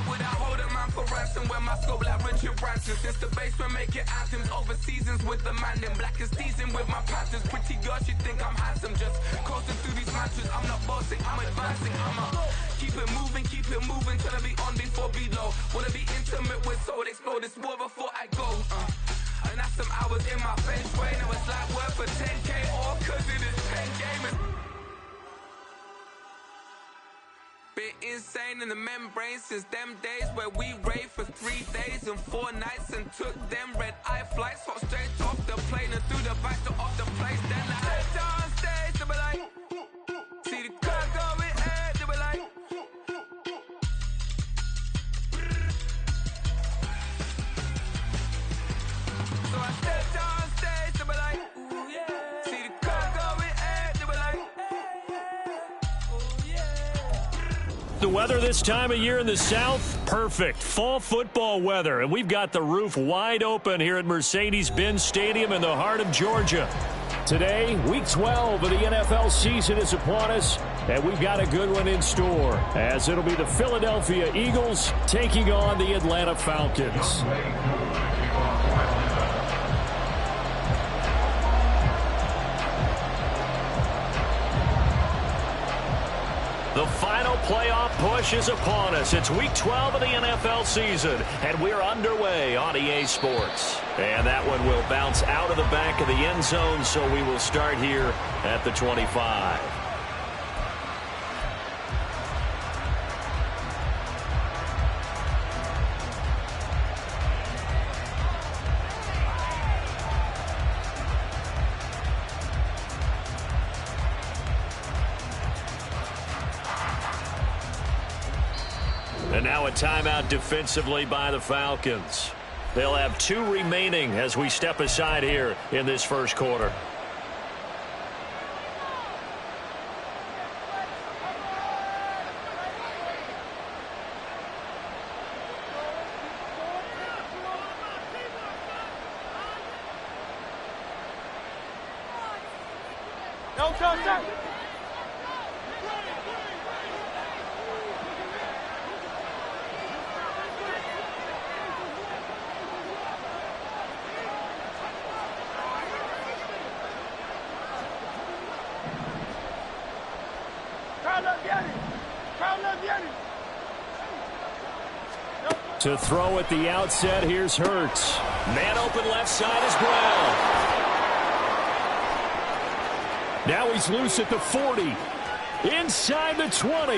would I hold a man for ransom when my scope like Richard Branson? Since the basement making anthems over seasons with the man, then black is seasoned with my patterns. Pretty girl, she think I'm handsome, just coasting through these matches. I'm not bossing, I'm advancing, keep it moving, till I be on before below. Wanna be intimate with soul, explode this war before I go. And that's some hours in my feng shui. Now it's like work for 10K, all cause it is 10 gamers. Been insane in the membrane since them days where we raved for 3 days and 4 nights and took them red eye flights, hot straight off the plane and through the back door of the place. Then I stepped on stage, they were like, see the crowd going ahead, they were like, so I stepped on stage, they were like, ooh yeah, see the crowd going ahead, they were like, ooh yeah. The weather this time of year in the South, perfect. Fall football weather. And we've got the roof wide open here at Mercedes-Benz Stadium in the heart of Georgia. Today, Week 12 of the NFL season is upon us, and we've got a good one in store, as it'll be the Philadelphia Eagles taking on the Atlanta Falcons. The final playoff push is upon us. It's Week 12 of the NFL season, and we're underway on EA Sports. And that one will bounce out of the back of the end zone, so we will start here at the 25. And now a timeout defensively by the Falcons. They'll have 2 remaining as we step aside here in this first quarter. To throw at the outset, here's Hurts. Man open left side is Brown. Now he's loose at the 40. Inside the 20.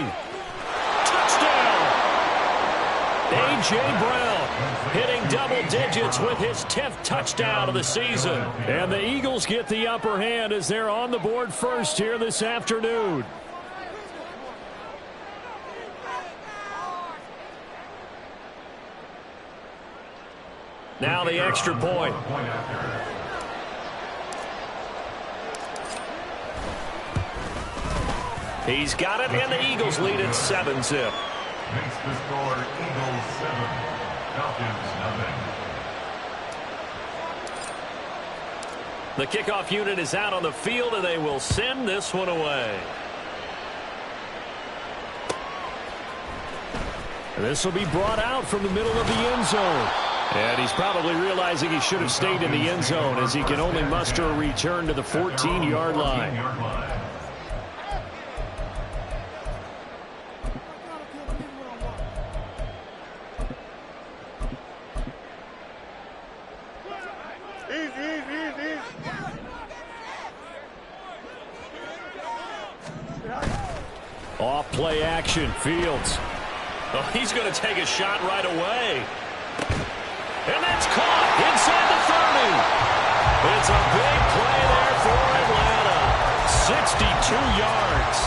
Touchdown! A.J. Brown hitting double digits with his 10th touchdown of the season. And the Eagles get the upper hand as they're on the board first here this afternoon. Now the extra point. He's got it, and the Eagles lead at 7-zip. Makes the score Eagles 7, Falcons nothing. The kickoff unit is out on the field, and they will send this one away. And this will be brought out from the middle of the end zone. And he's probably realizing he should have stayed in the end zone, as he can only muster a return to the 14-yard line. Off play action, Fields. Oh, he's going to take a shot right away. And that's caught inside the 30. It's a big play there for Atlanta. 62 yards.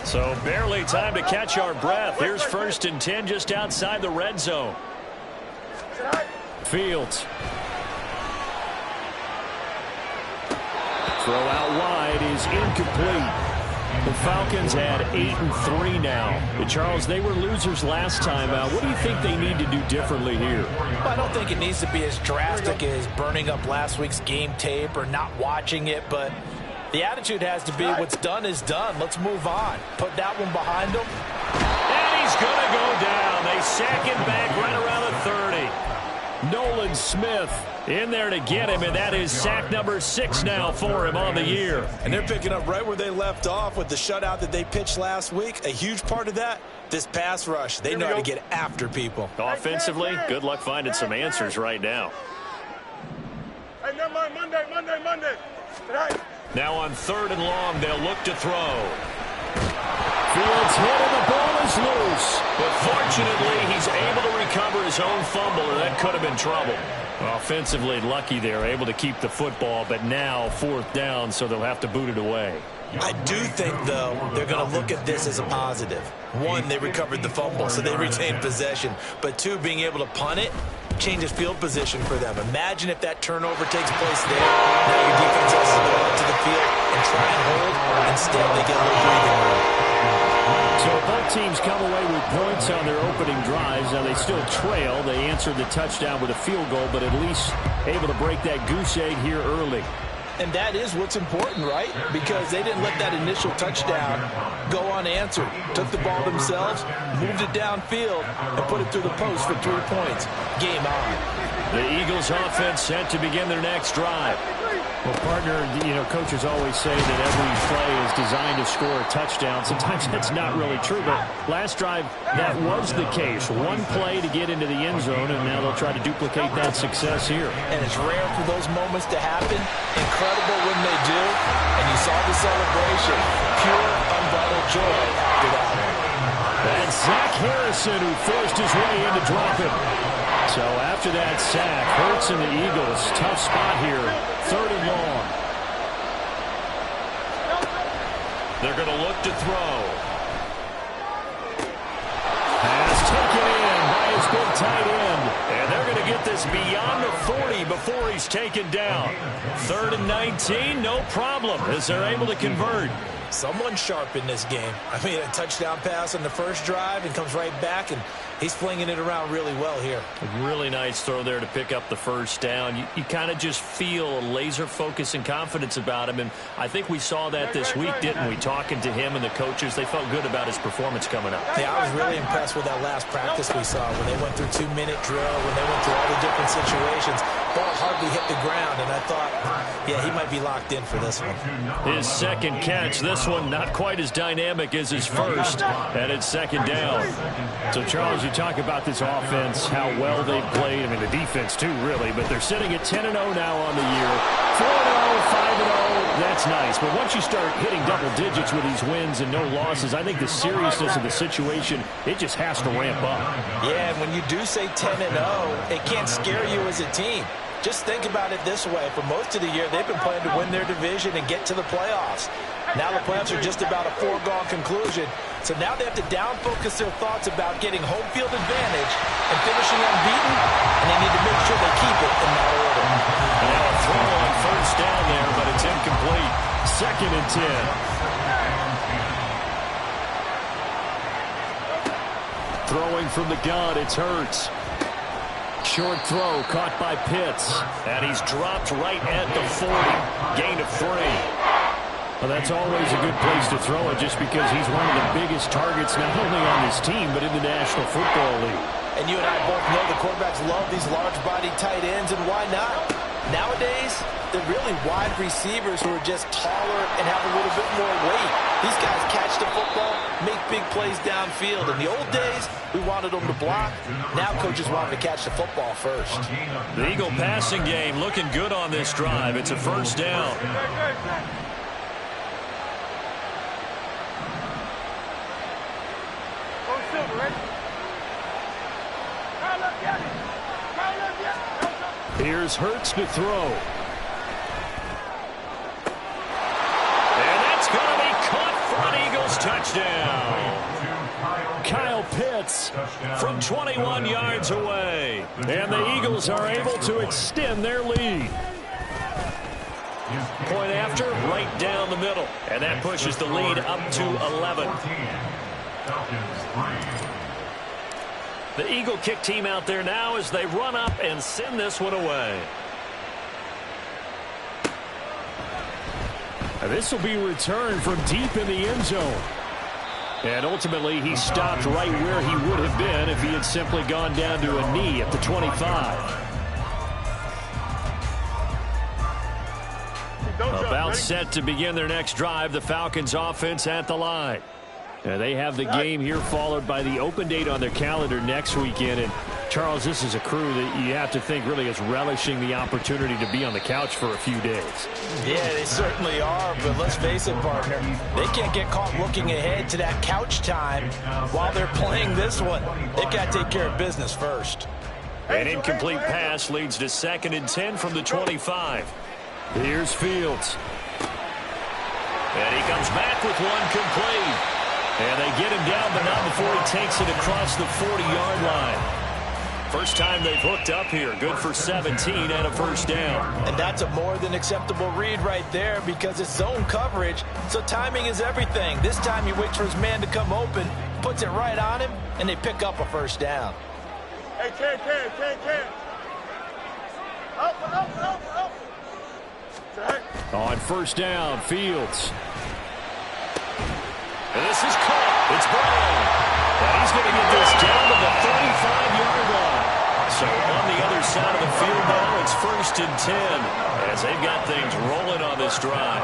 So barely time to catch our breath. Here's 1st and 10 just outside the red zone. Fields. Throw out wide is incomplete. The Falcons at 8-3 now. Charles, they were losers last time out. What do you think they need to do differently here? Well, I don't think it needs to be as drastic as burning up last week's game tape or not watching it, but the attitude has to be what's done is done. Let's move on. Put that one behind them. And he's going to go down. They sack him back right around the 30. Nolan Smith in there to get him, and that is sack number 6 now for him on the year. And they're picking up right where they left off with the shutout that they pitched last week. A huge part of that, this pass rush. They know how to get after people. Offensively, good luck finding some answers right now. Hey, never mind, Monday. Right. Now on 3rd and long, they'll look to throw. Fields hit and the ball is loose. But fortunately, he's able to recover his own fumble, and that could have been trouble. Offensively lucky they're able to keep the football, but now 4th down, so they'll have to boot it away. I do think, though, they're going to look at this as a positive. 1, they recovered the fumble, so they retained possession. But 2, being able to punt it changes field position for them. Imagine if that turnover takes place there. Now your defense has to go out to the field and try and hold. Instead, they get a little breathing room. So both teams come away with points on their opening drives. Now they still trail. They answered the touchdown with a field goal, but at least able to break that goose egg here early. And that is what's important, right? Because they didn't let that initial touchdown go unanswered. Took the ball themselves, moved it downfield, and put it through the post for 3 points. Game on. The Eagles offense set to begin their next drive. Well, partner, coaches always say that every play is designed to score a touchdown. Sometimes that's not really true, but last drive, that was the case. 1 play to get into the end zone, and now they'll try to duplicate that success here. And it's rare for those moments to happen. Incredible when they do. And you saw the celebration. Pure, unbridled joy after that one. That's Zach Harrison who forced his way in to drop him. So after that sack, Hurts and the Eagles, tough spot here, 3rd and long. They're going to look to throw. Pass taken in by his big tight end. And they're going to get this beyond the 40 before he's taken down. 3rd and 19, no problem, as they're able to convert. Someone sharp in this game. I mean, a touchdown pass on the first drive and comes right back, and he's flinging it around really well here. A really nice throw there to pick up the 1st down. You kind of just feel a laser focus and confidence about him, and I think we saw that this week, didn't we? Talking to him and the coaches, they felt good about his performance coming up. Yeah, I was really impressed with that last practice we saw when they went through 2-minute drill, when they went through all the different situations. Ball hardly hit the ground, and I thought, yeah, he might be locked in for this one. His 2nd catch, this one not quite as dynamic as his first, and it's 2nd down. So, Charles, you talk about this offense, how well they've played. I mean, the defense, too, really, but they're sitting at 10-0 now on the year. 4-0, 5-0, that's nice. But once you start hitting double digits with these wins and no losses, I think the seriousness of the situation, it just has to ramp up. Yeah, and when you do say 10-0, it can't scare you as a team. Just think about it this way. For most of the year, they've been playing to win their division and get to the playoffs. Now the playoffs are just about a foregone conclusion. So now they have to down-focus their thoughts about getting home field advantage and finishing unbeaten, and they need to make sure they keep it in that order. Now a throw on 1st down there, but it's incomplete. 2nd and 10. Throwing from the gun, it's Hurts. Short throw caught by Pitts, and he's dropped right at the 40. Gain of 3. Well, that's always a good place to throw it just because he's one of the biggest targets not only on his team but in the National Football League. And you and I both know the quarterbacks love these large-bodied tight ends, and why not? Nowadays, they're really wide receivers who are just taller and have a little bit more weight. These guys catch the football, make big plays downfield. In the old days, we wanted them to block. Now coaches want them to catch the football first. The Eagle passing game looking good on this drive. It's a 1st down. Here's Hurts to throw. And that's going to be caught for an Eagles touchdown. Kyle Pitts from 21 yards away. And the Eagles are able to extend their lead. Point after, right down the middle. And that pushes the lead up to 11. The Eagle kick team out there now as they run up and send this one away. This will be returned from deep in the end zone. And ultimately, he stopped right where he would have been if he had simply gone down to a knee at the 25. About set to begin their next drive, the Falcons offense at the line. And they have the game here followed by the open date on their calendar next weekend. And Charles, this is a crew that you have to think really is relishing the opportunity to be on the couch for a few days. Yeah, they certainly are, but let's face it, partner. They can't get caught looking ahead to that couch time while they're playing this one. They've got to take care of business first. An incomplete pass leads to 2nd and 10 from the 25. Here's Fields. And he comes back with one complete. And they get him down, but not before he takes it across the 40-yard line. First time they've hooked up here. Good for 17 and a first down. And that's a more than acceptable read right there because it's zone coverage, so timing is everything. This time he waits for his man to come open, puts it right on him, and they pick up a first down. Hey, Ken. Up. On first down, Fields. And this is caught. It's Brown. And he's going to get this down to the 35-yard line. So on the other side of the field now, it's 1st and 10 as they've got things rolling on this drive.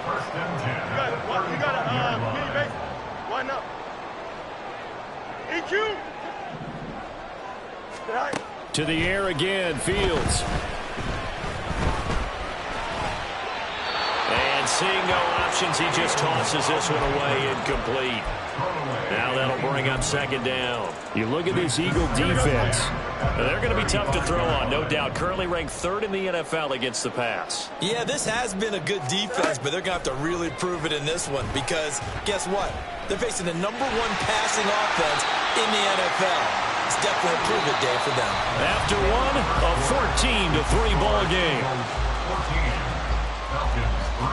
First and 10. You got a mini base. Line up. EQ. To the air again, Fields. And seeing no options, he just tosses this one away, incomplete. Now that'll bring up 2nd down. You look at this Eagle defense. They're going to be tough to throw on, no doubt. Currently ranked 3rd in the NFL against the pass. Yeah, this has been a good defense, but they're going to have to really prove it in this one because guess what? They're facing the #1 passing offense in the NFL. It's definitely a prove-it day for them. After one, a 14-3 ball game. 14. Falcons 3.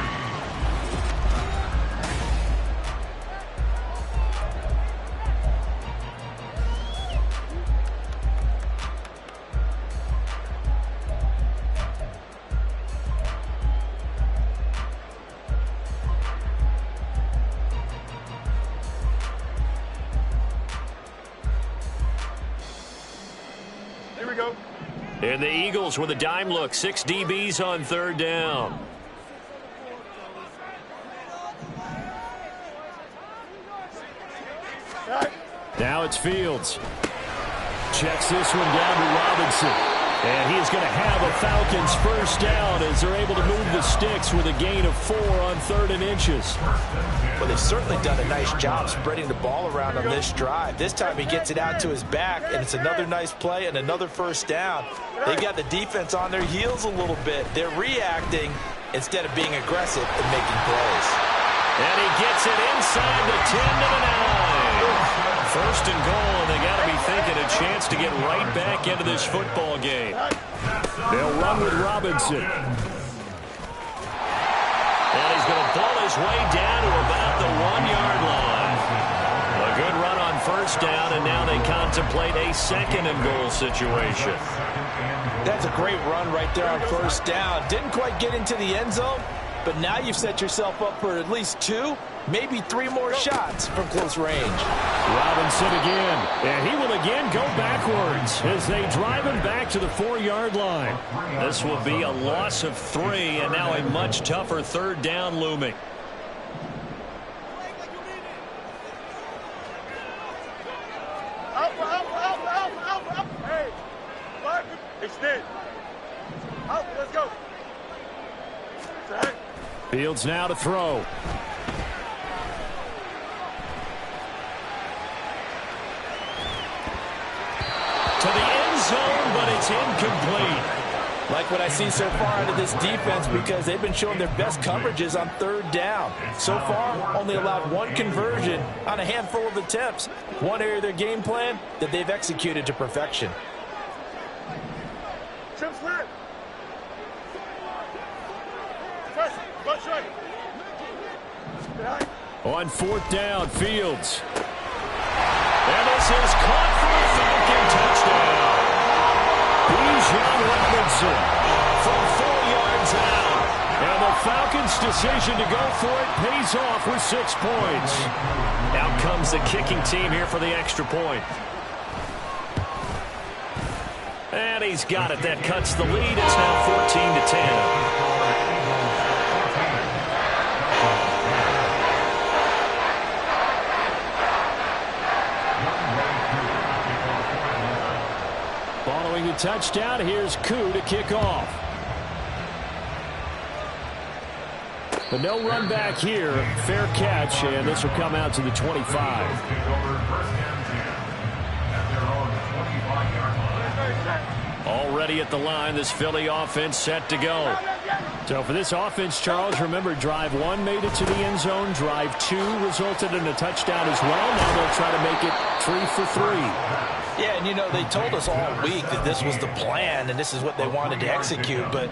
Here we go. And the Eagles with a dime look. 6 DBs on 3rd down. Now it's Fields. Checks this one down to Robinson. And he is going to have a Falcons first down as they're able to move the sticks with a gain of 4 on 3rd and inches. Well, they've certainly done a nice job spreading the ball around on this drive. This time he gets it out to his back, and it's another nice play and another first down. They've got the defense on their heels a little bit. They're reacting instead of being aggressive and making plays. And he gets it inside the 10 to the 9. 1st and goal, and they got to be thinking a chance to get right back into this football game. They'll run with Robinson. And he's going to pull his way down to about the 1-yard line. A good run on first down, and now they contemplate a 2nd and goal situation. That's a great run right there on first down. Didn't quite get into the end zone, but now you've set yourself up for at least 2, maybe 3 more shots from close range. Robinson again, and he will again go backwards as they drive him back to the 4-yard line. This will be a loss of 3, and now a much tougher 3rd down looming. Up. Hey, extend. Up, let's go. Fields now to throw. To the end zone, but it's incomplete. Like what I see so far out of this defense because they've been showing their best coverages on 3rd down. So far, only allowed 1 conversion on a handful of attempts. One area of their game plan that they've executed to perfection. Trim slant. On fourth down, Fields. And this is caught for a Falcon touchdown. Bijan Robinson from 4 yards out. And the Falcons' decision to go for it pays off with 6 points. Out comes the kicking team here for the extra point. And he's got it. That cuts the lead. It's now 14-10. Following the touchdown, here's Koo to kick off. But no run back here. Fair catch, and this will come out to the 25. Already at the line, this Philly offense set to go. So for this offense, Charles, remember, drive 1 made it to the end zone. Drive 2 resulted in a touchdown as well. Now they'll try to make it 3 for 3. Yeah, and you know, they told us all week that this was the plan and this is what they wanted to execute, but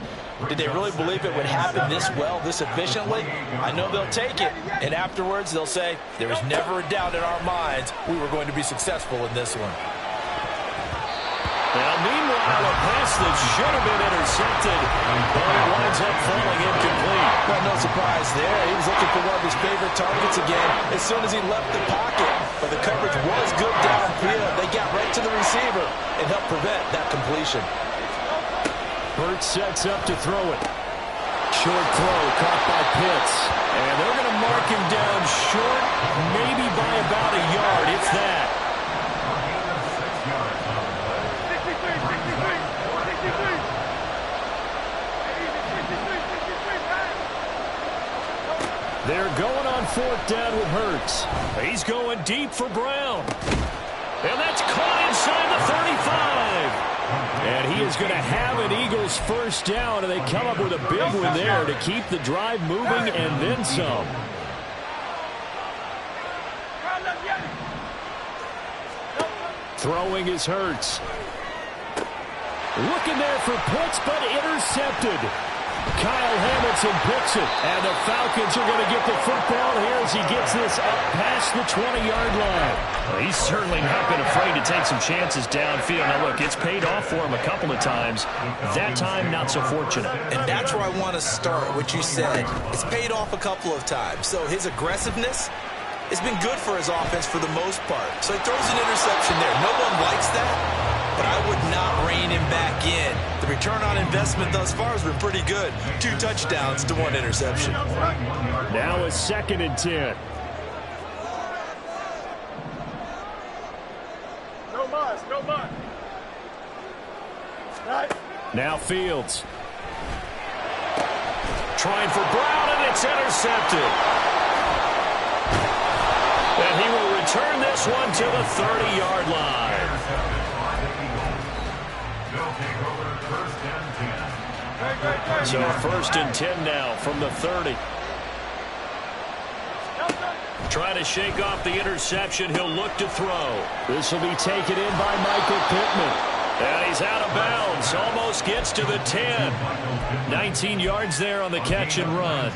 did they really believe it would happen this well, this efficiently? I know they'll take it, and afterwards they'll say, there was never a doubt in our minds we were going to be successful in this one. Now, meanwhile, a pass that should have been intercepted, but it winds up falling incomplete. Well, no surprise there. He was looking for one of his favorite targets again as soon as he left the pocket. But the coverage was good downfield. They got right to the receiver and helped prevent that completion. Burt sets up to throw it. Short throw caught by Pitts. And they're going to mark him down short, maybe by about a yard, if that. They're going on fourth down with Hurts. He's going deep for Brown. And that's caught inside the 35. And he is going to have an Eagles first down, and they come up with a big one there to keep the drive moving and then some. Throwing is Hurts. Looking there for Pitts, but intercepted. Kyle Hamilton picks it, and the Falcons are going to get the football here as he gets this up past the 20-yard line. Well, he's certainly not been afraid to take some chances downfield. Now, look, it's paid off for him a couple of times. That time, not so fortunate. And that's where I want to start, what you said. It's paid off a couple of times. So his aggressiveness has been good for his offense for the most part. So he throws an interception there. No one likes that, but I would not rein him back in. The return on investment thus far has been pretty good. 2 touchdowns to 1 interception. Now a 2nd and 10. No mud. Right. Now Fields. Trying for Brown, and it's intercepted. And he will return this one to the 30-yard line. So 1st and 10 now from the 30. Trying to shake off the interception. He'll look to throw. This will be taken in by Michael Pittman. And he's out of bounds. Almost gets to the 10. 19 yards there on the catch and run.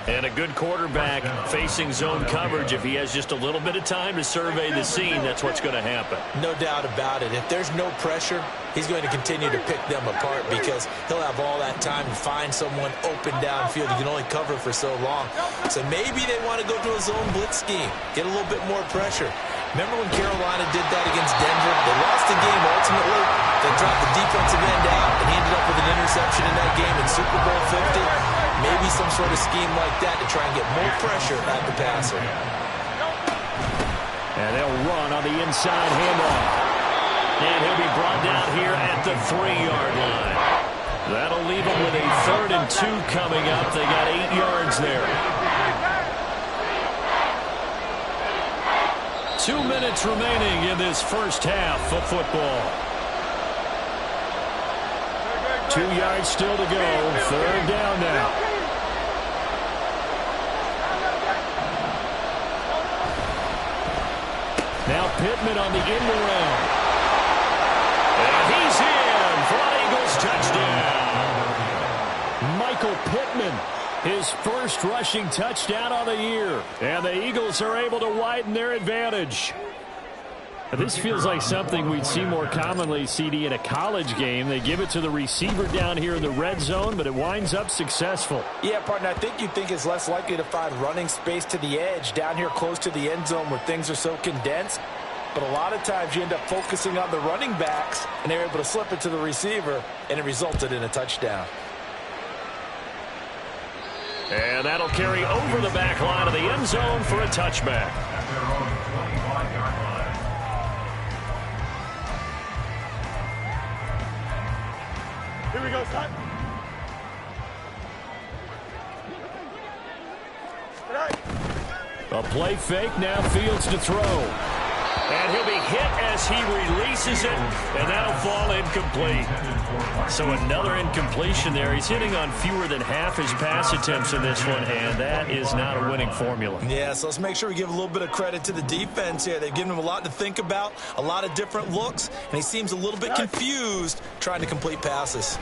And a good quarterback facing zone coverage. If he has just a little bit of time to survey the scene, that's what's going to happen. No doubt about it. If there's no pressure, he's going to continue to pick them apart because he'll have all that time to find someone open downfield. He can only cover for so long. So maybe they want to go to a zone blitz scheme, get a little bit more pressure. Remember when Carolina did that against Denver? They lost the game ultimately. They dropped the defensive end out, and he ended up with an interception in that game in Super Bowl 50. Maybe some sort of scheme like that to try and get more pressure at the passer. And they'll run on the inside handoff. And he'll be brought down here at the 3-yard line. That'll leave him with a 3rd and 2 coming up. They got 8 yards there. 2 minutes remaining in this first half of football. 2 yards still to go. 3rd down now. Now Pittman on the end around. And he's in for an Eagles touchdown. Michael Pittman His first rushing touchdown on the year. And the Eagles are able to widen their advantage. This feels like something we'd see more commonly, CD, in a college game. They give it to the receiver down here in the red zone, but it winds up successful. Yeah, partner, I think you think it's less likely to find running space to the edge down here close to the end zone where things are so condensed. But a lot of times you end up focusing on the running backs, and they're able to slip it to the receiver, and it resulted in a touchdown. And that'll carry over the back line of the end zone for a touchback. Here we go, son. A play fake, now Fields to throw. And he'll be hit as he releases it, and that'll fall incomplete. So another incompletion there. He's hitting on fewer than half his pass attempts in this one, and that is not a winning formula. Yeah, so let's make sure we give a little bit of credit to the defense here. They've given him a lot to think about, a lot of different looks, and he seems a little bit confused trying to complete passes.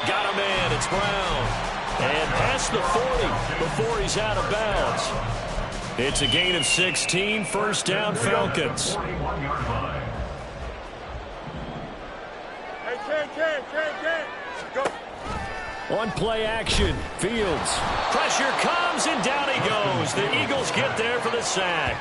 Got a man, it's Brown. And past the 40 before he's out of bounds. It's a gain of 16, first down Falcons. Hey, Ken. Go. On play action, Fields. Pressure comes and down he goes. The Eagles get there for the sack.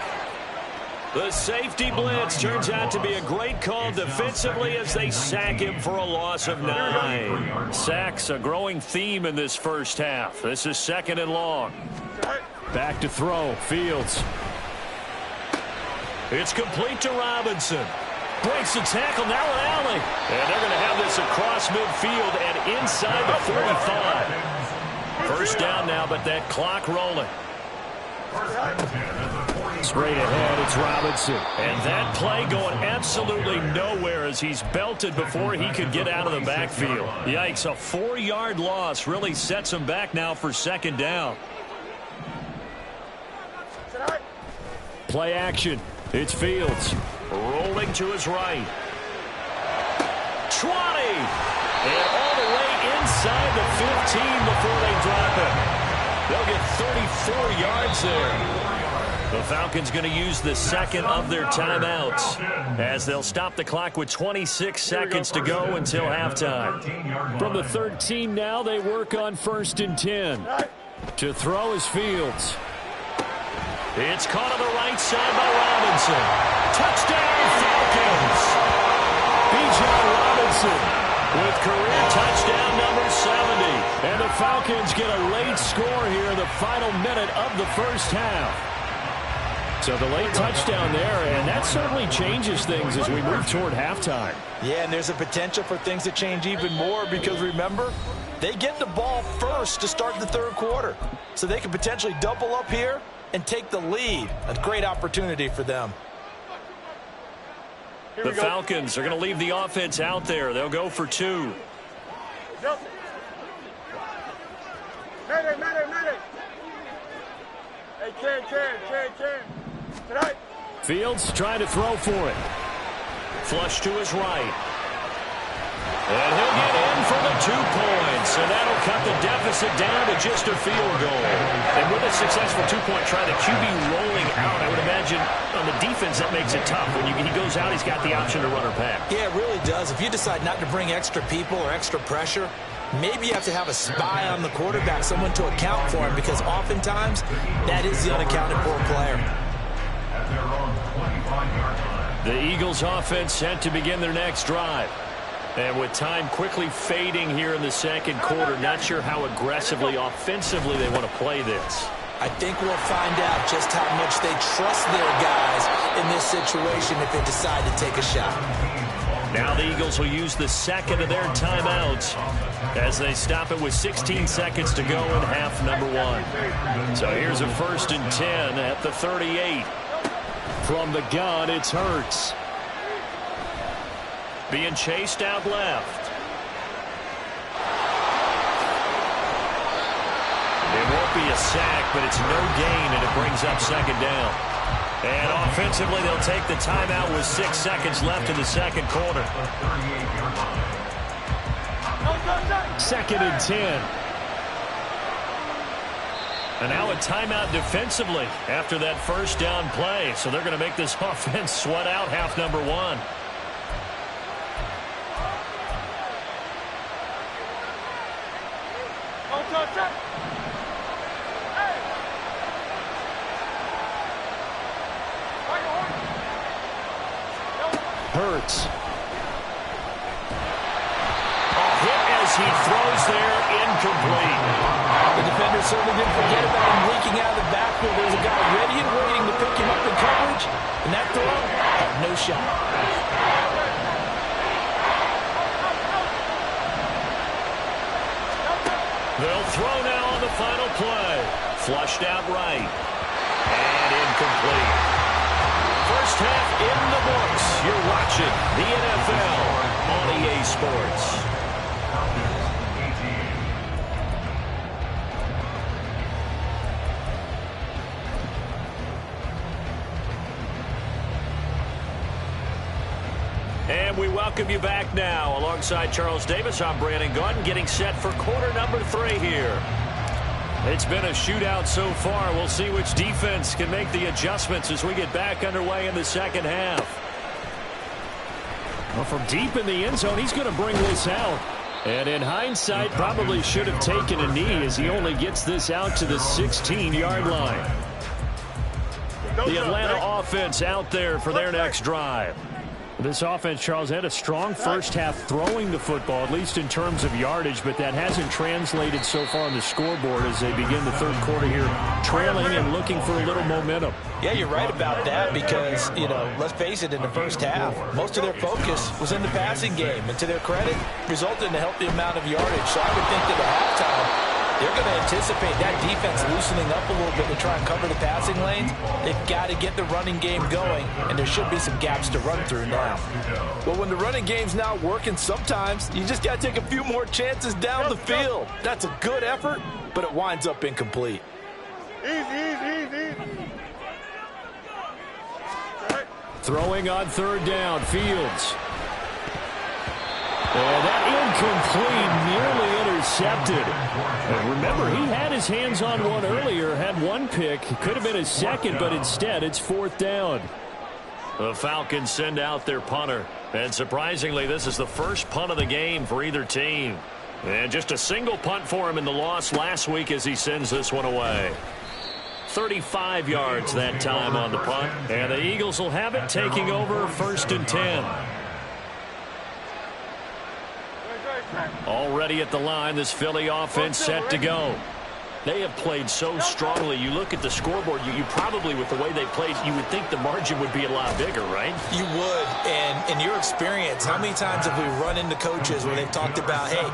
The safety blitz turns out to be a great call defensively as they sack him for a loss of 9. Sacks a growing theme in this first half. This is second and long. Back to throw, Fields. It's complete to Robinson. Breaks the tackle, now an alley. And they're going to have this across midfield and inside the 45. First down now, but that clock rolling. Straight ahead, it's Robinson. And that play going absolutely nowhere as he's belted before he could get out of the backfield. Yikes, a 4-yard loss really sets him back now for second down. Play action. It's Fields. Rolling to his right. 20. And all the way inside the 15 before they drop it. They'll get 34 yards there. The Falcons going to use the second of their timeouts as they'll stop the clock with 26 seconds to go until halftime. From the 13 now, they work on 1st and 10. To throw is Fields. It's caught on the right side by Robinson. Touchdown, Falcons! Bijan Robinson with career touchdown number 70. And the Falcons get a late score here in the final minute of the first half. So the late touchdown there, and that certainly changes things as we move toward halftime. Yeah, and there's a potential for things to change even more because, remember, they get the ball first to start the third quarter. So they could potentially double up here and take the lead. A great opportunity for them. The Falcons are going to leave the offense out there. They'll go for 2. Medic. Hey, Ken. Tonight. Fields trying to throw for it. Flush to his right. And he'll get in for the 2 points. And that'll cut the deficit down to just a field goal. And with a successful 2-point try, the QB rolling out, I would imagine on the defense that makes it tough. When he goes out, he's got the option to run or pass. Yeah, it really does. If you decide not to bring extra people or extra pressure, maybe you have to have a spy on the quarterback, someone to account for him, because oftentimes that is the unaccounted for player. The Eagles offense set to begin their next drive. And with time quickly fading here in the second quarter, not sure how aggressively, offensively they want to play this. I think we'll find out just how much they trust their guys in this situation if they decide to take a shot. Now the Eagles will use the second of their timeouts as they stop it with 16 seconds to go in half number 1. So here's a 1st and 10 at the 38. From the gun, it's Hurts. Being chased out left. It won't be a sack, but it's no gain, and it brings up second down. And offensively, they'll take the timeout with 6 seconds left in the second quarter. Go. 2nd and 10. And now a timeout defensively after that first down play. So they're going to make this offense sweat out half number 1. Hurts. A hit as he throws there, incomplete. The defender certainly didn't forget about him leaking out of the backfield. There's a guy ready and waiting to pick him up in coverage, and that throw had no shot. They'll throw now on the final play. Flushed out right. And incomplete. First half in the books. You're watching the NFL on EA Sports. And we welcome you back now. Alongside Charles Davis, I'm Brandon Gaudin, getting set for quarter number 3 here. It's been a shootout so far. We'll see which defense can make the adjustments as we get back underway in the second half. Well, from deep in the end zone, he's going to bring this out. And in hindsight, probably should have taken a knee as he only gets this out to the 16-yard line. The Atlanta offense out there for their next drive. This offense, Charles, had a strong first half throwing the football, at least in terms of yardage, but that hasn't translated so far on the scoreboard as they begin the third quarter here, trailing and looking for a little momentum. Yeah, you're right about that because, you know, let's face it, in the first half, most of their focus was in the passing game, and to their credit, resulted in a healthy amount of yardage. So I would think that at halftime, they're going to anticipate that defense loosening up a little bit to try and cover the passing lanes. They've got to get the running game going, and there should be some gaps to run through now. Well, when the running game's not working, sometimes you just got to take a few more chances down the field. That's a good effort, but it winds up incomplete. Easy. Throwing on third down, Fields. And that incomplete, nearly intercepted. And remember, he had his hands on one earlier, had one pick. It could have been his second, but instead it's fourth down. The Falcons send out their punter. And surprisingly, this is the first punt of the game for either team. And just a single punt for him in the loss last week as he sends this one away. 35 yards that time on the punt. And the Eagles will have it, taking over 1st and 10. Already at the line, this Philly offense set to go. They have played so strongly. You look at the scoreboard, you probably, with the way they played, you would think the margin would be a lot bigger, right? You would. And in your experience, how many times have we run into coaches where they've talked about, hey,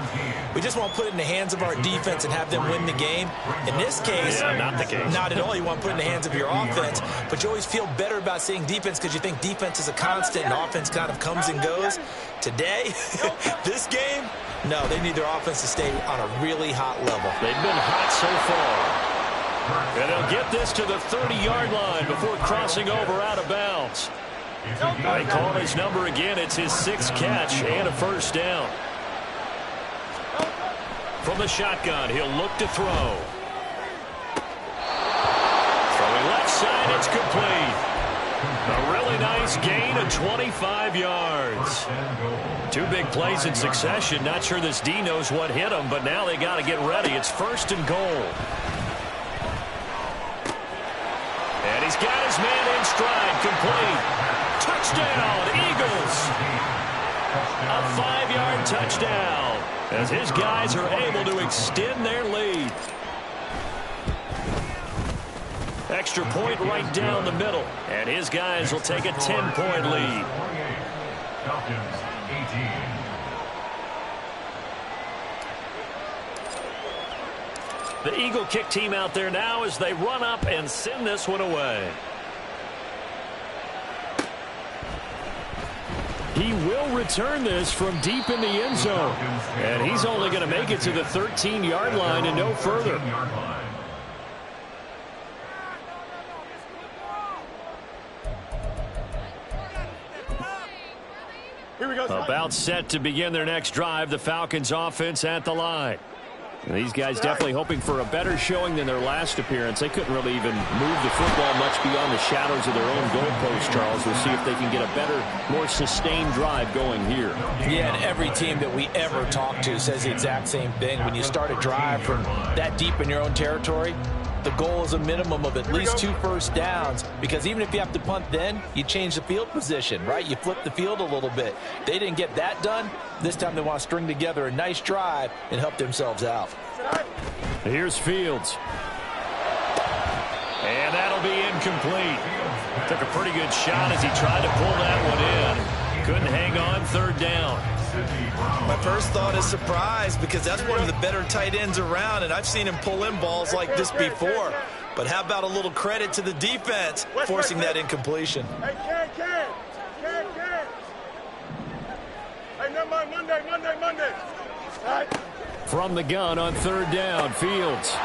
we just want to put it in the hands of our defense and have them win the game? In this case, not the case. Not at all. You want to put it in the hands of your offense, but you always feel better about seeing defense because you think defense is a constant and offense kind of comes and goes. Today, this game, no, they need their offense to stay on a really hot level. They've been hot so far. And they'll get this to the 30-yard line before crossing over out of bounds. They call his number again. It's his 6th catch and a first down. From the shotgun, he'll look to throw. Throwing left side, it's complete. A really nice gain of 25 yards. 2 big plays in succession. Not sure this D knows what hit him, but now they got to get ready. It's 1st and goal. And he's got his man in stride, complete. Touchdown, Eagles. A 5-yard touchdown as his guys are able to extend their lead. Extra point right down the middle. And his guys will take a 10-point lead. Falcons 18. The Eagle kick team out there now as they run up and send this one away. He will return this from deep in the end zone. And he's only going to make it to the 13-yard line and no further. Here we go, About set to begin their next drive, the Falcons offense at the line. And these guys definitely hoping for a better showing than their last appearance. They couldn't really even move the football much beyond the shadows of their own goalpost, Charles. We'll see if they can get a better, more sustained drive going here. Yeah, and every team that we ever talk to says the exact same thing. When you start a drive from that deep in your own territory, the goal is a minimum of at least 2 first downs, because even if you have to punt then, you change the field position, right? You flip the field a little bit. They didn't get that done. This time they want to string together a nice drive and help themselves out. Here's Fields. And that'll be incomplete. Took a pretty good shot as he tried to pull that one in. Couldn't hang on, third down. My first thought is surprise, because that's one of the better tight ends around, and I've seen him pull in balls like this before. But how about a little credit to the defense forcing that incompletion? Hey, Ken. Hey, never mind, Monday. All right. From the gun on third down, Fields. He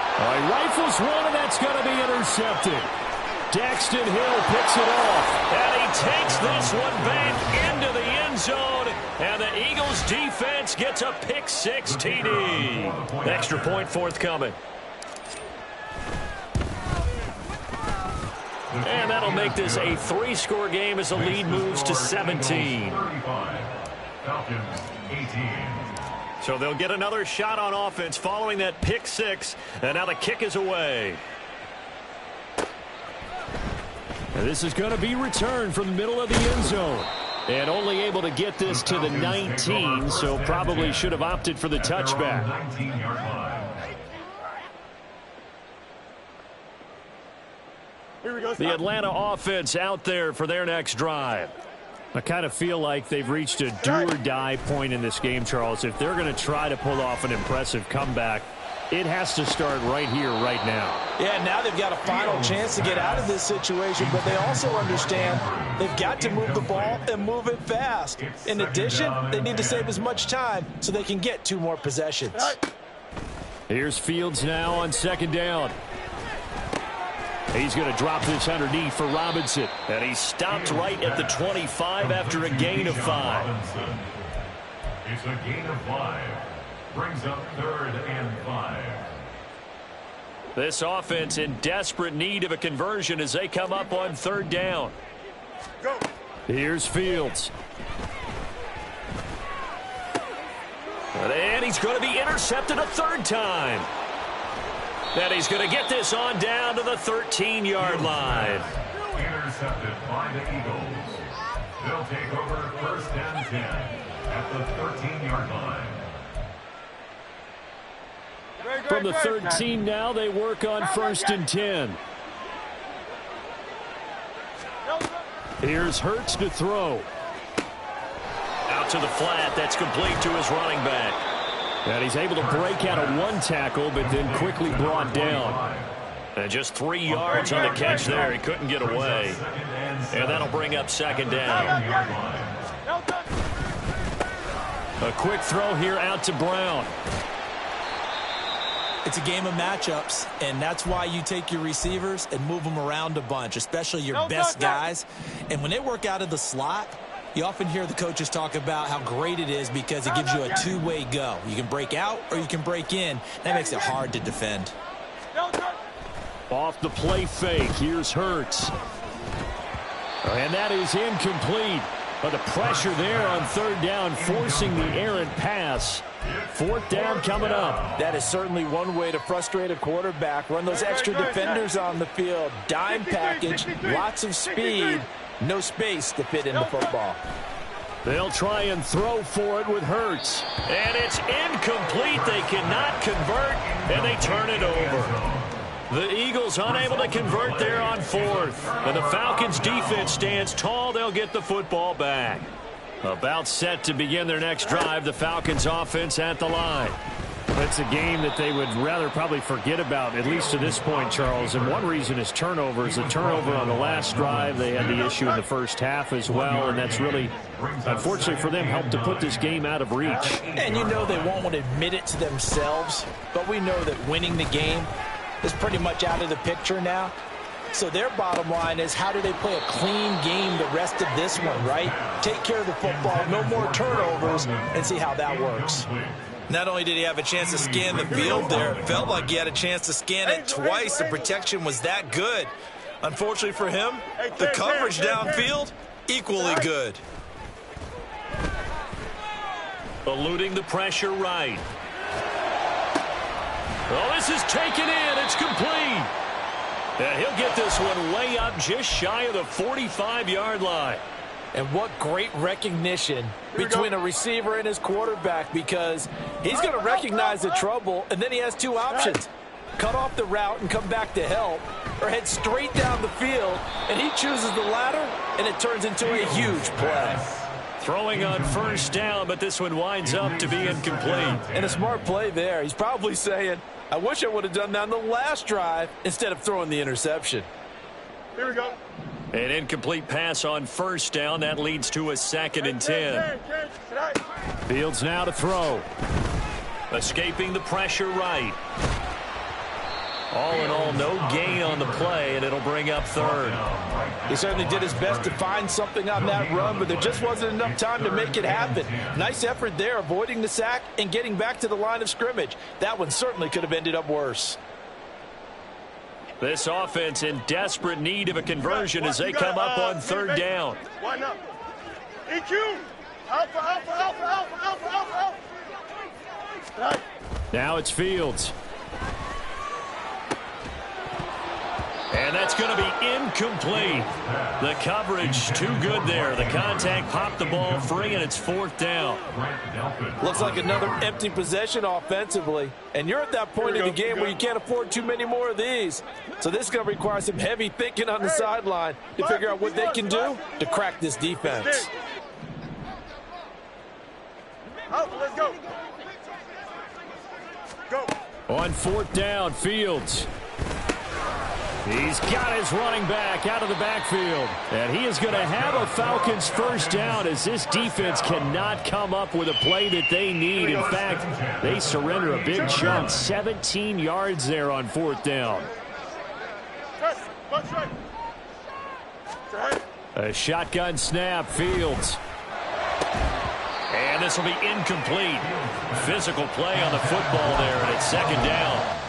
rifles one, and that's going to be intercepted. Daxton Hill picks it off, and he takes this one back into the end zone, and the Eagles defense gets a pick-6 TD. Extra point forthcoming. And that'll make this a 3-score game as the lead moves to 17. Falcons 18. So they'll get another shot on offense following that pick-6, and now the kick is away. And this is going to be returned from the middle of the end zone. And only able to get this to the 19, so probably should have opted for the touchback. The Atlanta offense out there for their next drive. I kind of feel like they've reached a do-or-die point in this game, Charles. If they're going to try to pull off an impressive comeback, it has to start right here, right now. Yeah, now they've got a final chance to get out of this situation, but they also understand they've got to move the ball and move it fast. In addition, they need to save as much time so they can get 2 more possessions. Here's Fields now on second down. He's going to drop this underneath for Robinson. And he stopped right at the 25 after a gain of 5. It's a gain of 5. Brings up 3rd and 5. This offense in desperate need of a conversion as they come up on third down. Go. Here's Fields. And he's going to be intercepted a third time. And he's going to get this on down to the 13-yard line. Intercepted by the Eagles. They'll take over 1st and 10 at the 13-yard line. From the 13 now, they work on 1st and 10. Here's Hurts to throw. Out to the flat. That's complete to his running back. And he's able to break out of 1 tackle, but then quickly brought down. And just 3 yards on the catch there. He couldn't get away. And that'll bring up second down. A quick throw here out to Brown. It's a game of matchups, and that's why you take your receivers and move them around a bunch, especially your best guys. And when they work out of the slot, you often hear the coaches talk about how great it is because it gives you a 2-way go. You can break out or you can break in. That makes it hard to defend. Off the play fake, here's Hurts. And that is incomplete. But the pressure there on third down, forcing the errant pass. 4th down coming up. That is certainly one way to frustrate a quarterback. Run those extra defenders on the field. Dime package, lots of speed, no space to fit in the football. They'll try and throw for it with Hurts. And it's incomplete. They cannot convert, and they turn it over. The Eagles unable to convert there on 4th. And the Falcons defense stands tall. They'll get the football back. About set to begin their next drive, the Falcons offense at the line. It's a game that they would rather probably forget about, at least to this point, Charles. And one reason is turnovers. The turnover on the last drive, they had the issue in the first half as well. And that's really, unfortunately for them, helped to put this game out of reach. And you know they won't want to admit it to themselves. But we know that winning the game is pretty much out of the picture now. So their bottom line is, how do they play a clean game the rest of this one, right? Take care of the football, no more turnovers, and see how that works. Not only did he have a chance to scan the field there, it felt like he had a chance to scan it twice. The protection was that good. Unfortunately for him, the coverage downfield, equally good. Eluding the pressure right. Oh, this is taken in. It's complete. And he'll get this one way up just shy of the 45-yard line. And what great recognition between a receiver and his quarterback, because he's going to recognize the trouble, and then he has two options. Cut off the route and come back to help, or head straight down the field, and he chooses the latter, and it turns into a huge play. Throwing on first down, but this one winds up to be incomplete. And a smart play there. He's probably saying, I wish I would have done that on the last drive instead of throwing the interception. Here we go. An incomplete pass on first down. That leads to a 2nd and 10. Fields now to throw. Escaping the pressure right. All in all, no gain on the play, and it'll bring up 3rd. He certainly did his best to find something on that run, but there just wasn't enough time to make it happen. Nice effort there, avoiding the sack and getting back to the line of scrimmage. That one certainly could have ended up worse. This offense in desperate need of a conversion as they come up on 3rd down. Why not? EQ! Alpha, alpha, alpha, alpha, alpha, alpha, alpha. Now it's Fields. And that's going to be incomplete. The coverage too good there. The contact popped the ball free, and it's 4th down. Looks like another empty possession offensively. And you're at that point in the game where you can't afford too many more of these. So this is going to require some heavy thinking on the sideline to figure out what they can do to crack this defense. Let's go. Go. On 4th down, Fields. He's got his running back out of the backfield. And he is going to have a Falcons first down as this defense cannot come up with a play that they need. In fact, they surrender a big chunk. 17 yards there on 4th down. A shotgun snap, Fields. And this will be incomplete. Physical play on the football there, and it's 2nd down.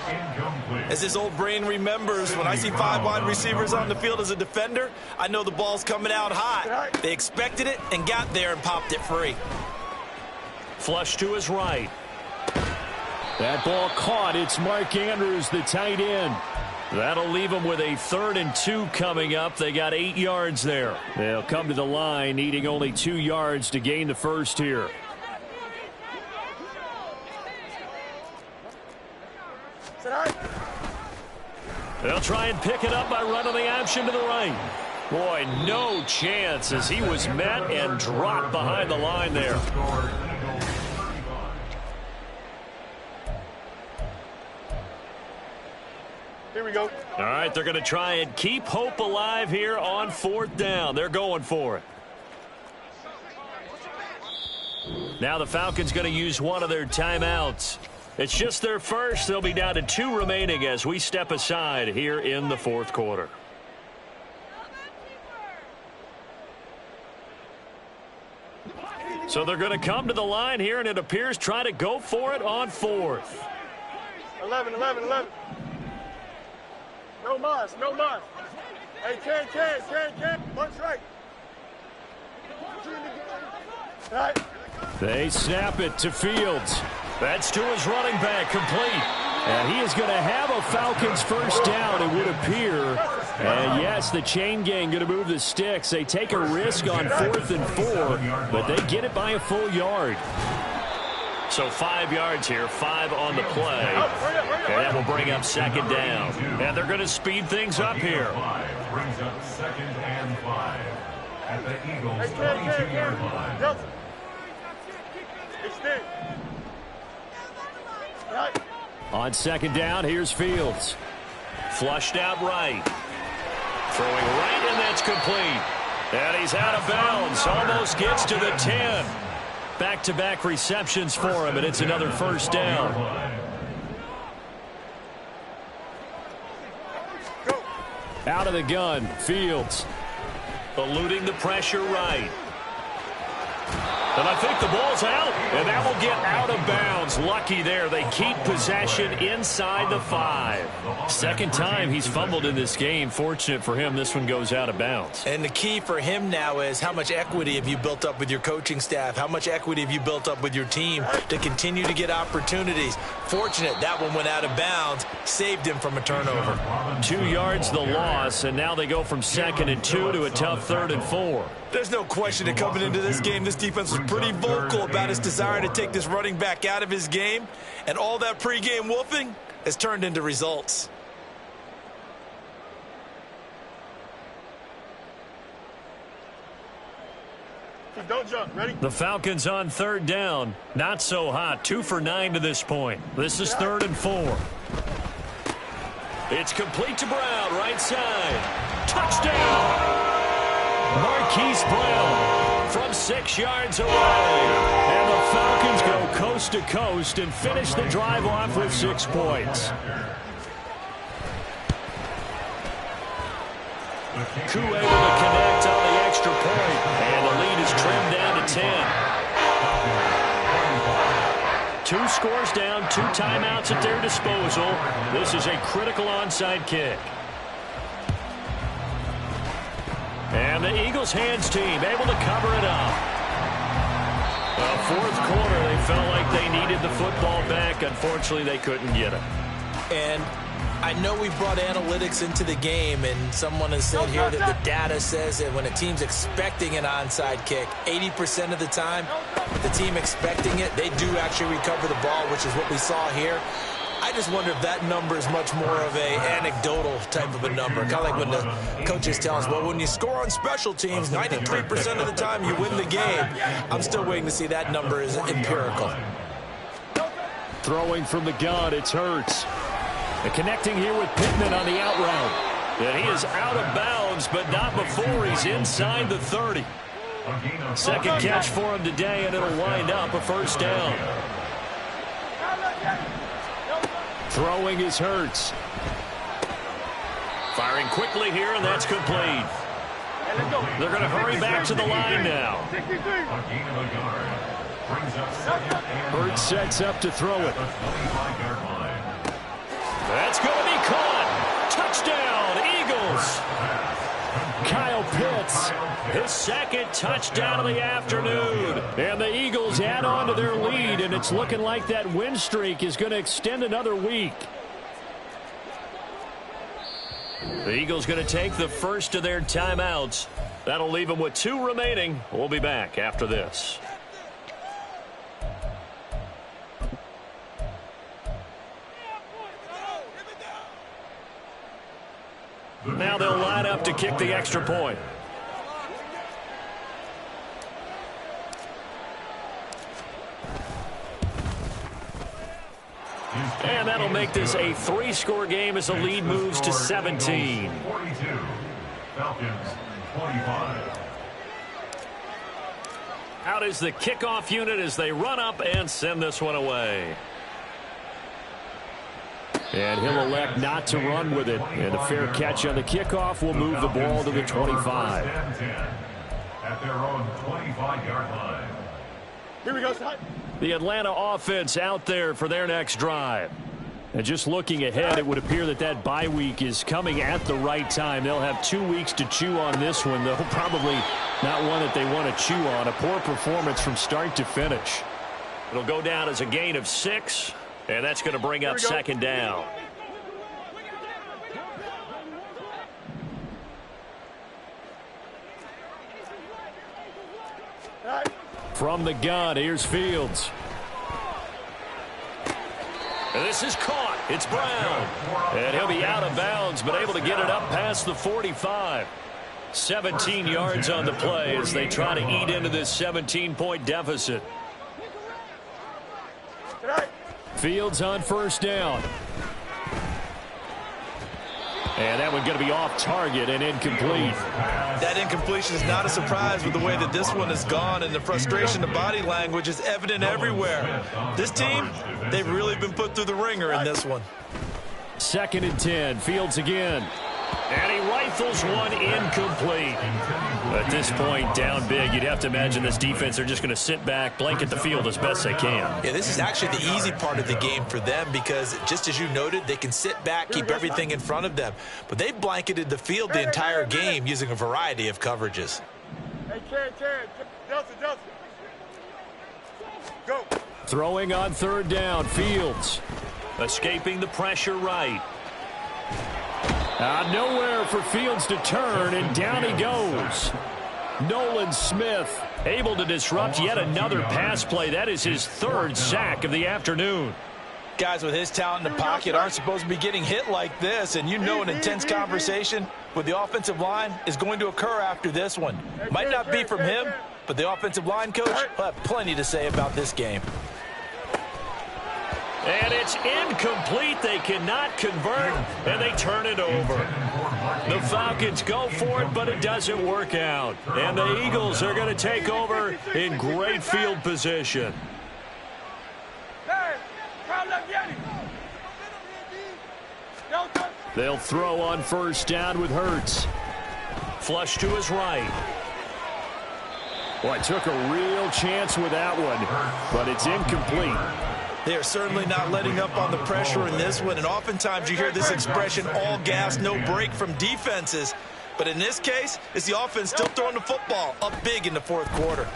As his old brain remembers, when I see 5 wide receivers on the field as a defender, I know the ball's coming out hot. They expected it and got there and popped it free. Flush to his right. That ball caught. It's Mark Andrews, the tight end. That'll leave them with a 3rd and 2 coming up. They got 8 yards there. They'll come to the line, needing only 2 yards to gain the first here. They'll try and pick it up by running the option to the right. Boy, no chance as he was met and dropped behind the line there. Here we go. All right, they're going to try and keep hope alive here on 4th down. They're going for it. Now the Falcons going to use one of their timeouts. It's just their first. They'll be down to 2 remaining as we step aside here in the 4th quarter. So they're going to come to the line here, and it appears try to go for it on 4th. 11. No mas, no mas. Hey, can. Punch right. Right. They snap it to Fields. That's to his running back, complete. And he is going to have a Falcons first down, it would appear. And yes, the chain gang going to move the sticks. They take a risk on 4th and 4, but they get it by a full yard. So 5 yards here, 5 on the play. And that will bring up 2nd down. And they're going to speed things up here. Brings up 2nd and 5 at the Eagles' 22-yard line. On 2nd down, here's Fields. Flushed out right. Throwing right, and that's complete. And he's out of bounds. Almost gets to the 10. Back-to-back receptions for him, and it's another first down. Out of the gun, Fields. Eluding the pressure right. And I think the ball's out, and that will get out of bounds. Lucky there. They keep possession inside the 5. Second time he's fumbled in this game. Fortunate for him, this one goes out of bounds. And the key for him now is how much equity have you built up with your coaching staff? How much equity have you built up with your team to continue to get opportunities? Fortunate that one went out of bounds, saved him from a turnover. 2 yards the loss, and now they go from 2nd and 2 to a tough 3rd and 4. There's no question that coming into this game, this defense was pretty vocal about its desire to take this running back out of his game, and all that pregame wolfing has turned into results. Don't jump. Ready? The Falcons on 3rd down. Not so hot. 2 for 9 to this point. This is 3rd and 4. It's complete to Brown, right side. Touchdown! Marquise Brown from 6 yards away. And the Falcons go coast to coast and finish the drive off with 6 points. Koo able to connect on the extra point, and the lead is trimmed down to 10. 2 scores down, 2 timeouts at their disposal. This is a critical onside kick. And the Eagles hands team able to cover it up. Fourth quarter, they felt like they needed the football back. Unfortunately, they couldn't get it. And I know we brought analytics into the game, and someone has said here that the data says that when a team's expecting an onside kick, 80% of the time, the team expecting it, they do actually recover the ball, which is what we saw here. I just wonder if that number is much more of a anecdotal type of a number. Kind of like when the coaches tell us, well, when you score on special teams, 93% of the time you win the game. I'm still waiting to see that number is empirical. Throwing from the gun, it's Hurts. And connecting here with Pittman on the out route. And he is out of bounds, but not before he's inside the 30. Second catch for him today, and it'll wind up a first down. Throwing is Hurts. Firing quickly here, and that's complete. They're going to hurry back to the line now. Hurts sets up to throw it. That's going to be caught. Touchdown, Eagles. Kyle Pitts, his second touchdown of the afternoon. And the Eagles add on to their lead, and it's looking like that win streak is going to extend another week. The Eagles going to take the first of their timeouts. That'll leave them with 2 remaining. We'll be back after this. Now they'll line up to kick the extra point. And that'll make this a 3-score game as the lead moves to 17. 42. Falcons 25. Out is the kickoff unit as they run up and send this one away. And he'll elect not to run with it. And a fair catch on the kickoff will move the ball to the 25. At their own 25-yard line. Here we go, son. The Atlanta offense out there for their next drive. And just looking ahead, it would appear that that bye week is coming at the right time. They'll have 2 weeks to chew on this one, though probably not one that they want to chew on. A poor performance from start to finish. It'll go down as a gain of 6. And that's going to bring up second down. From the gun, here's Fields. And this is caught. It's Brown. And he'll be out of bounds, but able to get it up past the 45. 17 yards on the play as they try to eat into this 17-point deficit. Fields on first down. And that one going to be off target and incomplete. That incompletion is not a surprise with the way that this one has gone, and the frustration, the body language is evident everywhere. This team, they've really been put through the ringer in this one. 2nd and 10. Fields again. And he rifles one incomplete. At this point, down big, you'd have to imagine this defense, they're just going to sit back, blanket the field as best they can. Yeah, this is actually the easy part of the game for them because, just as you noted, they can sit back, keep everything in front of them. But they blanketed the field the entire game using a variety of coverages. Hey, Delta. Go. Throwing on third down, Fields. Escaping the pressure right. Nowhere for Fields to turn, and down he goes. Nolan Smith able to disrupt yet another pass play. That is his third sack of the afternoon. Guys with his talent in the pocket aren't supposed to be getting hit like this, and you know an intense conversation with the offensive line is going to occur after this one. Might not be from him, but the offensive line coach will have plenty to say about this game. And it's incomplete. They cannot convert, and they turn it over. The Falcons go for it, but it doesn't work out. And the Eagles are going to take over in great field position. They'll throw on first down with Hurts. Flush to his right. Boy, took a real chance with that one, but it's incomplete. They are certainly not letting up on the pressure in this one, and oftentimes you hear this expression, all gas, no break from defenses. But in this case, it's the offense still throwing the football up big in the fourth quarter.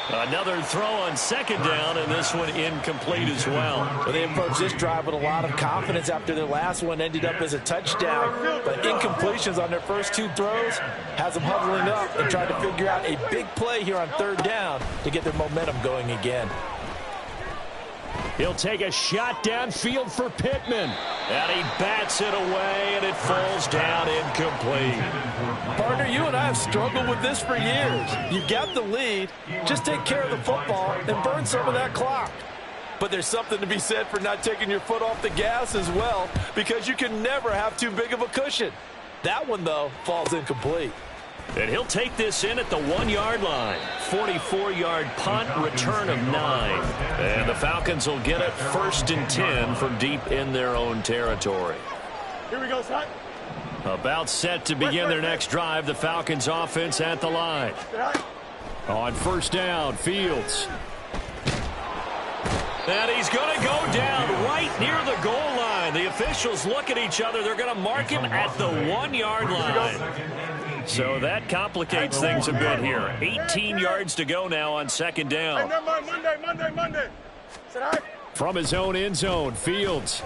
Another throw on second down, and this one incomplete as well. Well, they approached this drive with a lot of confidence after their last one ended up as a touchdown. But incompletions on their first two throws has them huddling up and trying to figure out a big play here on third down to get their momentum going again. He'll take a shot downfield for Pittman. And he bats it away, and it falls down incomplete. Partner, you and I have struggled with this for years. You've got the lead. Just take care of the football and burn some of that clock. But there's something to be said for not taking your foot off the gas as well, because you can never have too big of a cushion. That one, though, falls incomplete. And he'll take this in at the 1-yard line. 44-yard punt, return of 9. And the Falcons will get it 1st and 10 from deep in their own territory. Here we go, son. About set to begin their next drive, the Falcons offense at the line. On first down, Fields. And he's going to go down right near the goal line. The officials look at each other. They're going to mark him at the 1-yard line. So that complicates things a bit here. 18 yards to go now on second down. Monday. From his own end zone, Fields.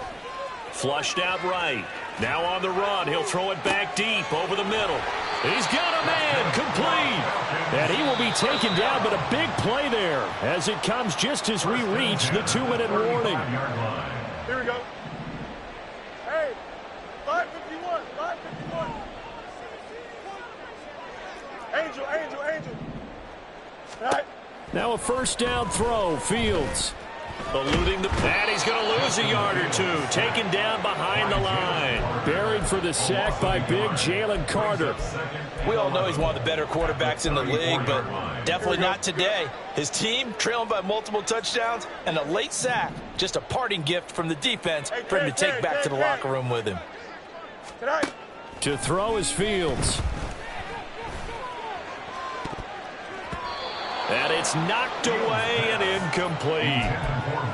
Flushed out right. Now on the run. He'll throw it back deep over the middle. He's got a man complete. And he will be taken down, but a big play there as it comes just as we reach the 2-minute warning. Here we go. Hey, 551. Angel. Right. Now a first down throw, Fields. Eluding the pad, he's going to lose a yard or two. Taken down behind the line. Buried for the sack by big Jalen Carter. We all know he's one of the better quarterbacks in the league, but definitely not today. His team trailing by multiple touchdowns and a late sack. Just a parting gift from the defense for him to take back to the locker room with him. To throw is Fields. And it's knocked away and incomplete.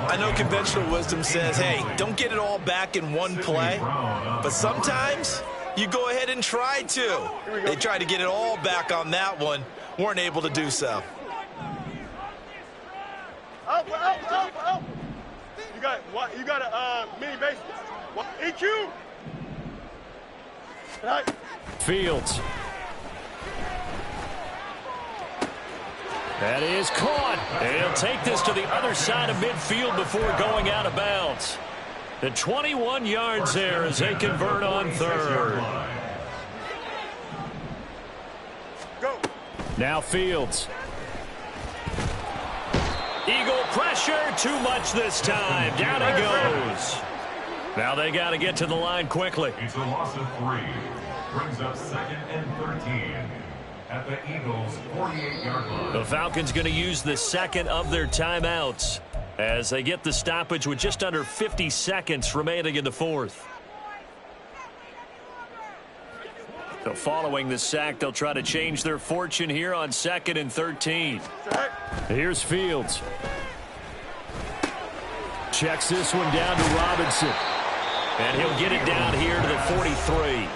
I know conventional wisdom says, hey, don't get it all back in one play. But sometimes you go ahead and try to. They tried to get it all back on that one. Weren't able to do so. Alpha. You got a mini base. EQ. Right. Fields. That is caught. And he'll take this to the other side of midfield before going out of bounds. The 21 yards there as they convert on third. Go. Now Fields. Eagle pressure, too much this time. Down he goes. Now they got to get to the line quickly. It's a loss of 3. Brings up 2nd and 13. At the Eagles' 48-yard line. The Falcons going to use the second of their timeouts as they get the stoppage with just under 50 seconds remaining in the fourth. So following the sack, they'll try to change their fortune here on 2nd and 13. Here's Fields. Checks this one down to Robinson. And he'll get it down here to the 43.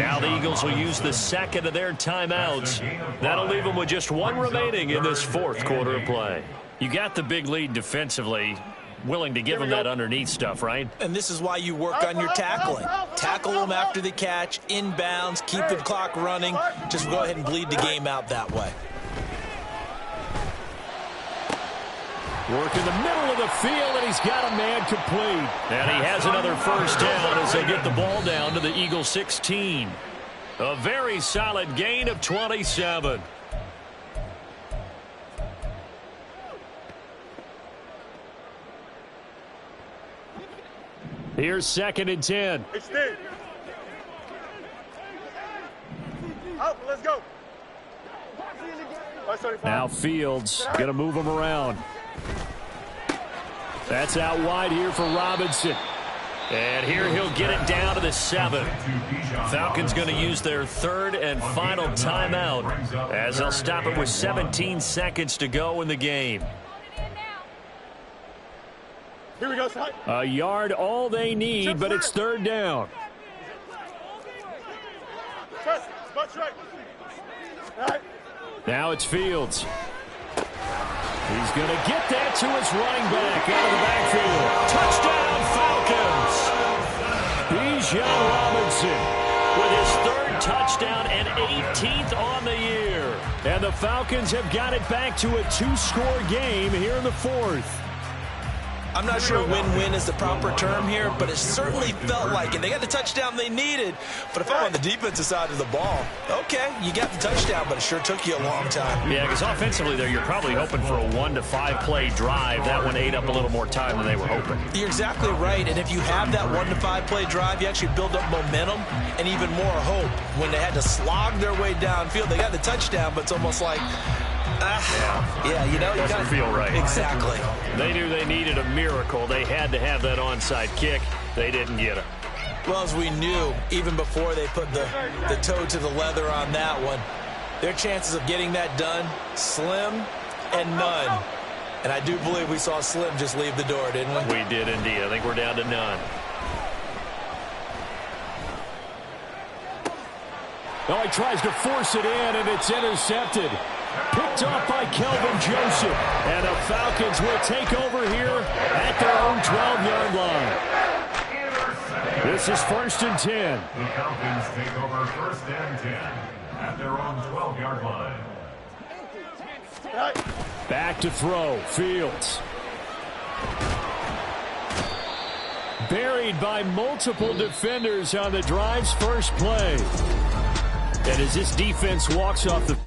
Now the Eagles will use the second of their timeouts. That'll leave them with just one remaining in this fourth quarter of play. You got the big lead defensively. Willing to give them that underneath stuff, right? And this is why you work on your tackling. Tackle them after the catch, inbounds, keep the clock running. Just go ahead and bleed the game out that way. Work in the middle of the field, and he's got a man complete. And he has another first down as they get the ball down to the Eagles 16. A very solid gain of 27. Here's 2nd and 10. Hey, Steve. Out, let's go. Now Fields going to move him around. That's out wide here for Robinson. And here he'll get it down to the 7. Falcons going to use their third and final timeout as they'll stop it with 17 seconds to go in the game. Here we go, son. A yard all they need, but it's 3rd down. Trust, spot right. All right. Now it's Fields. He's going to get that to his running back out of the backfield. Touchdown, Falcons! Bijan Robinson with his 3rd touchdown and 18th on the year. And the Falcons have got it back to a 2-score game here in the 4th. I'm not sure win-win is the proper term here, but it certainly felt like it. They got the touchdown they needed, but if I'm on the defensive side of the ball, okay, you got the touchdown, but it sure took you a long time. Yeah, because offensively there, you're probably hoping for a 1 to 5 play drive. That one ate up a little more time than they were hoping. You're exactly right, and if you have that 1 to 5 play drive, you actually build up momentum and even more hope. When they had to slog their way downfield, they got the touchdown, but it's almost like, yeah, you know, you doesn't feel right. Exactly. They knew they needed a miracle. They had to have that onside kick. They didn't get it. Well, as we knew, even before they put the toe to the leather on that one, their chances of getting that done, slim and none. And I do believe we saw Slim just leave the door, didn't we? We did indeed. I think we're down to none. Oh, he tries to force it in, and it's intercepted. Picked off by Kelvin Joseph. And the Falcons will take over here at their own 12-yard line. This is 1st and 10. The Falcons take over 1st and 10 at their own 12-yard line. Back to throw. Fields. Buried by multiple defenders on the drive's first play. And as this defense walks off the